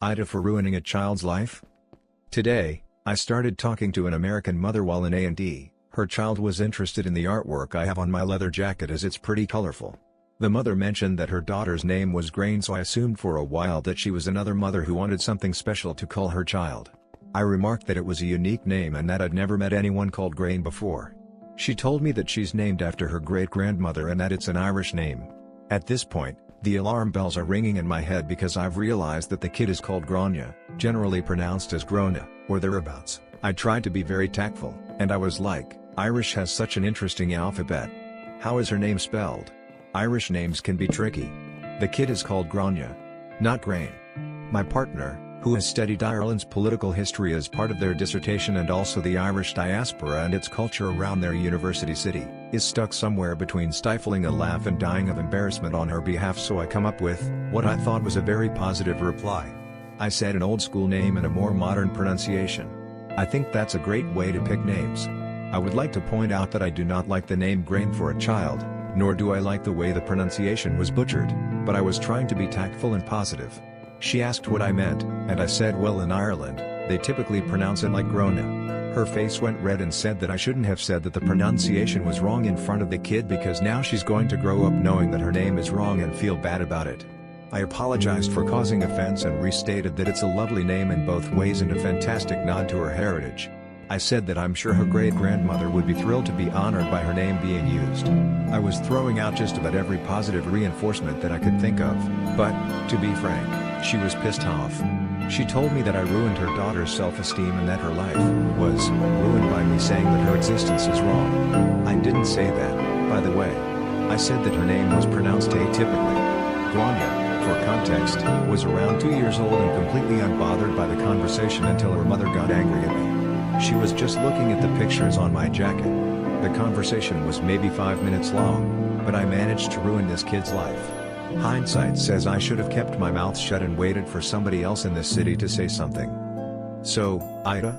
AITA for ruining a child's life? Today, I started talking to an American mother while in A&D. Her child was interested in the artwork I have on my leather jacket as it's pretty colorful. The mother mentioned that her daughter's name was Grain, so I assumed for a while that she was another mother who wanted something special to call her child. I remarked that it was a unique name and that I'd never met anyone called Grain before. She told me that she's named after her great-grandmother and that it's an Irish name. At this point, the alarm bells are ringing in my head because I've realized that the kid is called Grania, generally pronounced as Grona, or thereabouts. I tried to be very tactful, and I was like, Irish has such an interesting alphabet. How is her name spelled? Irish names can be tricky. The kid is called Grania, not Grain. My partner, who has studied Ireland's political history as part of their dissertation and also the Irish diaspora and its culture around their university city, is stuck somewhere between stifling a laugh and dying of embarrassment on her behalf, so I come up with what I thought was a very positive reply. I said an old school name and a more modern pronunciation. I think that's a great way to pick names. I would like to point out that I do not like the name Grain for a child, nor do I like the way the pronunciation was butchered, but I was trying to be tactful and positive. She asked what I meant, and I said, well, in Ireland, they typically pronounce it like Grona. Her face went red and said that I shouldn't have said that the pronunciation was wrong in front of the kid because now she's going to grow up knowing that her name is wrong and feel bad about it. I apologized for causing offense and restated that it's a lovely name in both ways and a fantastic nod to her heritage. I said that I'm sure her great-grandmother would be thrilled to be honored by her name being used. I was throwing out just about every positive reinforcement that I could think of, but, to be frank, she was pissed off. She told me that I ruined her daughter's self-esteem and that her life was ruined by me saying that her existence is wrong. I didn't say that, by the way. I said that her name was pronounced atypically. Grania, for context, was around 2 years old and completely unbothered by the conversation until her mother got angry at me. She was just looking at the pictures on my jacket. The conversation was maybe 5 minutes long, but I managed to ruin this kid's life. Hindsight says I should have kept my mouth shut and waited for somebody else in this city to say something. So, AITA,